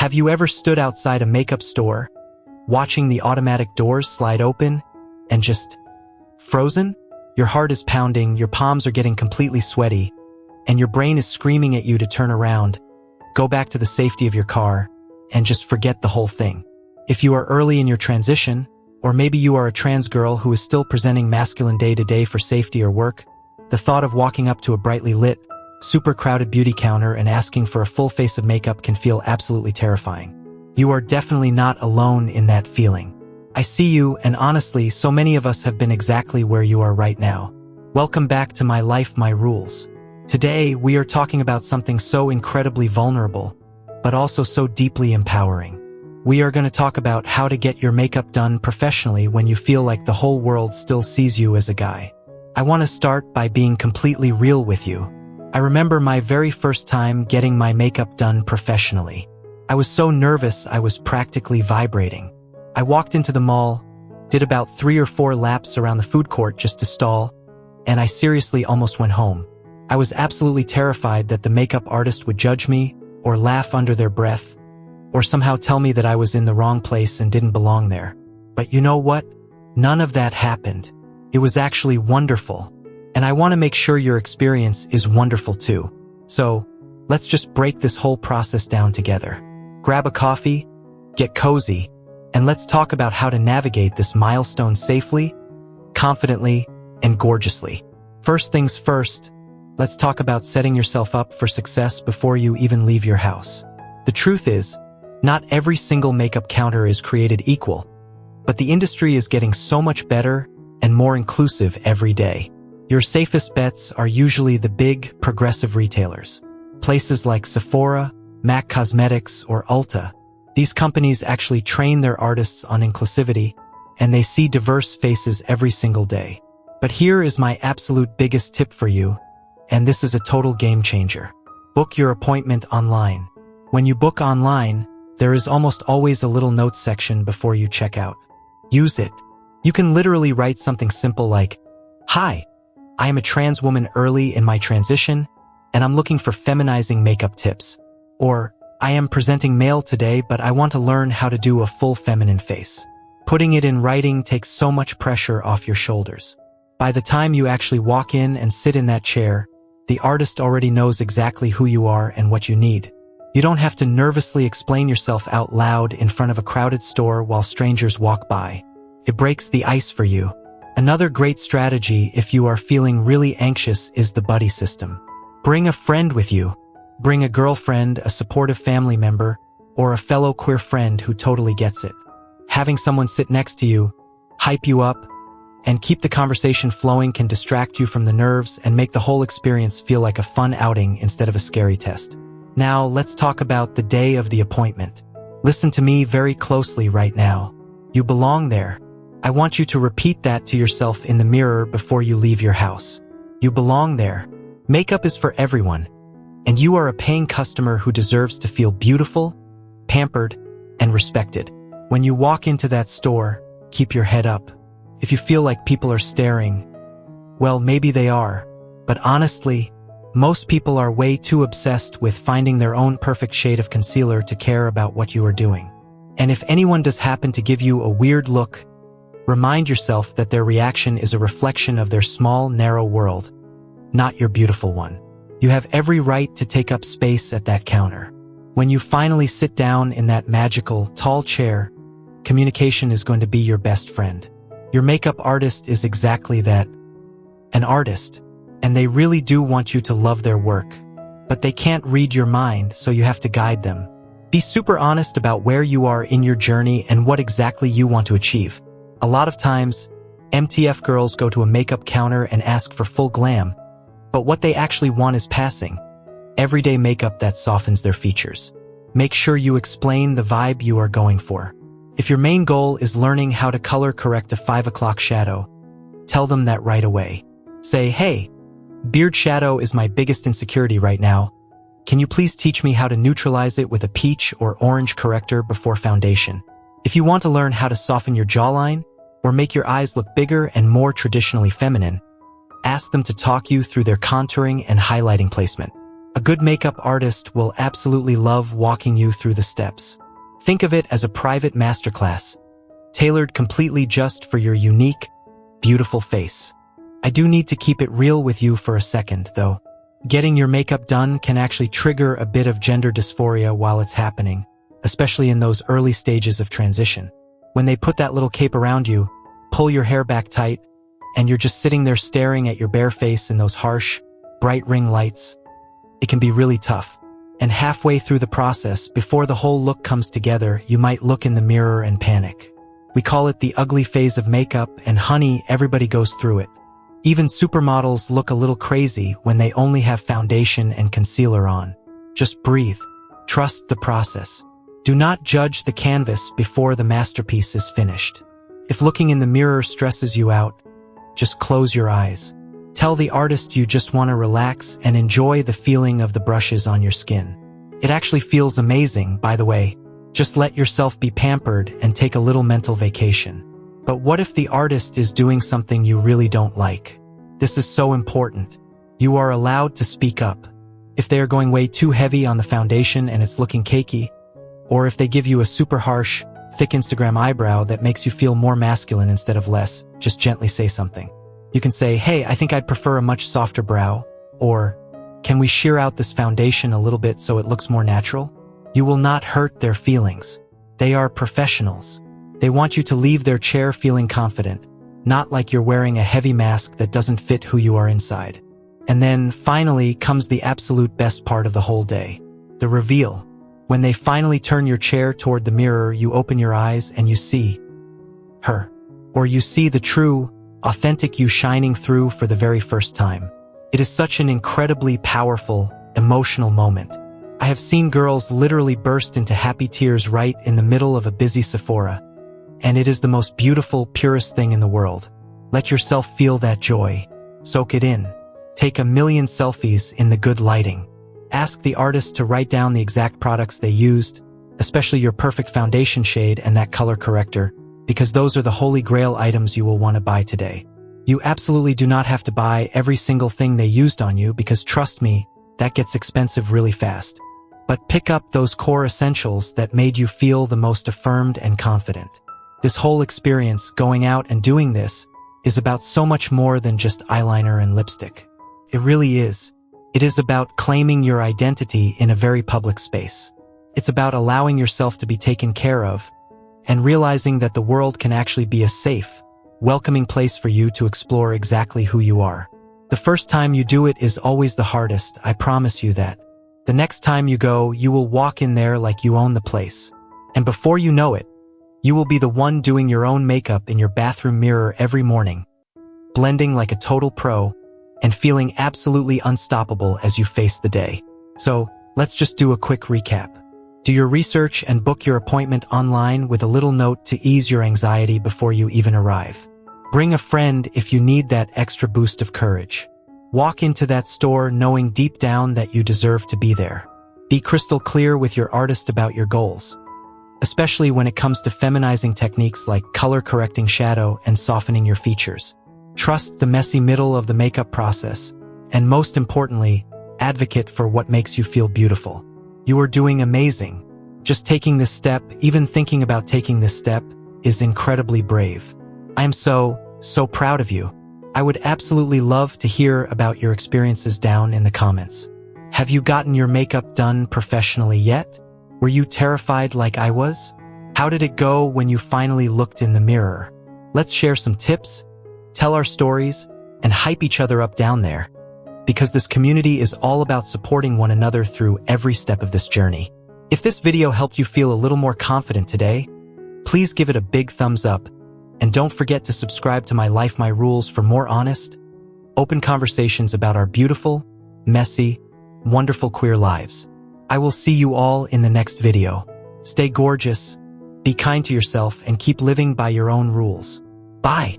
Have you ever stood outside a makeup store, watching the automatic doors slide open, and just frozen? Your heart is pounding, your palms are getting completely sweaty, and your brain is screaming at you to turn around, go back to the safety of your car, and just forget the whole thing. If you are early in your transition, or maybe you are a trans girl who is still presenting masculine day to day for safety or work, the thought of walking up to a brightly lit, super crowded beauty counter and asking for a full face of makeup can feel absolutely terrifying. You are definitely not alone in that feeling. I see you, and honestly, so many of us have been exactly where you are right now. Welcome back to My Life, My Rules. Today, we are talking about something so incredibly vulnerable, but also so deeply empowering. We are going to talk about how to get your makeup done professionally when you feel like the whole world still sees you as a guy. I want to start by being completely real with you. I remember my very first time getting my makeup done professionally. I was so nervous I was practically vibrating. I walked into the mall, did about 3 or 4 laps around the food court just to stall, and I seriously almost went home. I was absolutely terrified that the makeup artist would judge me, or laugh under their breath, or somehow tell me that I was in the wrong place and didn't belong there. But you know what? None of that happened. It was actually wonderful. And I want to make sure your experience is wonderful too. So, let's just break this whole process down together. Grab a coffee, get cozy, and let's talk about how to navigate this milestone safely, confidently, and gorgeously. First things first, let's talk about setting yourself up for success before you even leave your house. The truth is, not every single makeup counter is created equal, but the industry is getting so much better and more inclusive every day. Your safest bets are usually the big, progressive retailers. Places like Sephora, MAC Cosmetics, or Ulta. These companies actually train their artists on inclusivity, and they see diverse faces every single day. But here is my absolute biggest tip for you, and this is a total game changer. Book your appointment online. When you book online, there is almost always a little notes section before you check out. Use it. You can literally write something simple like, "Hi, I am a trans woman early in my transition, and I'm looking for feminizing makeup tips." Or, "I am presenting male today, but I want to learn how to do a full feminine face." Putting it in writing takes so much pressure off your shoulders. By the time you actually walk in and sit in that chair, the artist already knows exactly who you are and what you need. You don't have to nervously explain yourself out loud in front of a crowded store while strangers walk by. It breaks the ice for you. Another great strategy if you are feeling really anxious is the buddy system. Bring a friend with you. Bring a girlfriend, a supportive family member, or a fellow queer friend who totally gets it. Having someone sit next to you, hype you up, and keep the conversation flowing can distract you from the nerves and make the whole experience feel like a fun outing instead of a scary test. Now, let's talk about the day of the appointment. Listen to me very closely right now. You belong there. I want you to repeat that to yourself in the mirror before you leave your house. You belong there. Makeup is for everyone, and you are a paying customer who deserves to feel beautiful, pampered, and respected. When you walk into that store, keep your head up. If you feel like people are staring, well, maybe they are. But honestly, most people are way too obsessed with finding their own perfect shade of concealer to care about what you are doing. And if anyone does happen to give you a weird look, remind yourself that their reaction is a reflection of their small, narrow world, not your beautiful one. You have every right to take up space at that counter. When you finally sit down in that magical, tall chair, communication is going to be your best friend. Your makeup artist is exactly that, an artist, and they really do want you to love their work. But they can't read your mind, so you have to guide them. Be super honest about where you are in your journey and what exactly you want to achieve. A lot of times, MTF girls go to a makeup counter and ask for full glam, but what they actually want is passing, everyday makeup that softens their features. Make sure you explain the vibe you are going for. If your main goal is learning how to color correct a 5 o'clock shadow, tell them that right away. Say, "Hey, beard shadow is my biggest insecurity right now. Can you please teach me how to neutralize it with a peach or orange corrector before foundation?" If you want to learn how to soften your jawline, or make your eyes look bigger and more traditionally feminine, ask them to talk you through their contouring and highlighting placement. A good makeup artist will absolutely love walking you through the steps. Think of it as a private masterclass, tailored completely just for your unique, beautiful face. I do need to keep it real with you for a second, though. Getting your makeup done can actually trigger a bit of gender dysphoria while it's happening, especially in those early stages of transition. When they put that little cape around you, pull your hair back tight, and you're just sitting there staring at your bare face in those harsh, bright ring lights, it can be really tough. And halfway through the process, before the whole look comes together, you might look in the mirror and panic. We call it the ugly phase of makeup, and honey, everybody goes through it. Even supermodels look a little crazy when they only have foundation and concealer on. Just breathe. Trust the process. Do not judge the canvas before the masterpiece is finished. If looking in the mirror stresses you out, just close your eyes. Tell the artist you just want to relax and enjoy the feeling of the brushes on your skin. It actually feels amazing, by the way. Just let yourself be pampered and take a little mental vacation. But what if the artist is doing something you really don't like? This is so important. You are allowed to speak up. If they are going way too heavy on the foundation and it's looking cakey, or if they give you a super harsh, thick Instagram eyebrow that makes you feel more masculine instead of less, just gently say something. You can say, hey, I think I'd prefer a much softer brow, or can we shear out this foundation a little bit so it looks more natural? You will not hurt their feelings. They are professionals. They want you to leave their chair feeling confident, not like you're wearing a heavy mask that doesn't fit who you are inside. And then, finally, comes the absolute best part of the whole day, the reveal. When they finally turn your chair toward the mirror, you open your eyes and you see her. Or you see the true, authentic you shining through for the very first time. It is such an incredibly powerful, emotional moment. I have seen girls literally burst into happy tears right in the middle of a busy Sephora. And it is the most beautiful, purest thing in the world. Let yourself feel that joy. Soak it in. Take a million selfies in the good lighting. Ask the artist to write down the exact products they used, especially your perfect foundation shade and that color corrector, because those are the holy grail items you will want to buy today. You absolutely do not have to buy every single thing they used on you because trust me, that gets expensive really fast. But pick up those core essentials that made you feel the most affirmed and confident. This whole experience, going out and doing this, is about so much more than just eyeliner and lipstick. It really is. It is about claiming your identity in a very public space. It's about allowing yourself to be taken care of and realizing that the world can actually be a safe, welcoming place for you to explore exactly who you are. The first time you do it is always the hardest, I promise you that. The next time you go, you will walk in there like you own the place. And before you know it, you will be the one doing your own makeup in your bathroom mirror every morning, blending like a total pro, and feeling absolutely unstoppable as you face the day. So, let's just do a quick recap. Do your research and book your appointment online with a little note to ease your anxiety before you even arrive. Bring a friend if you need that extra boost of courage. Walk into that store knowing deep down that you deserve to be there. Be crystal clear with your artist about your goals, especially when it comes to feminizing techniques like color-correcting shadow and softening your features. Trust the messy middle of the makeup process, and most importantly, advocate for what makes you feel beautiful. You are doing amazing. Just taking this step, even thinking about taking this step, is incredibly brave. I am so proud of you. I would absolutely love to hear about your experiences down in the comments. Have you gotten your makeup done professionally yet? Were you terrified like I was? How did it go when you finally looked in the mirror? Let's share some tips, tell our stories, and hype each other up down there. Because this community is all about supporting one another through every step of this journey. If this video helped you feel a little more confident today, please give it a big thumbs up, and don't forget to subscribe to My Life, My Rules for more honest, open conversations about our beautiful, messy, wonderful queer lives. I will see you all in the next video. Stay gorgeous, be kind to yourself, and keep living by your own rules. Bye!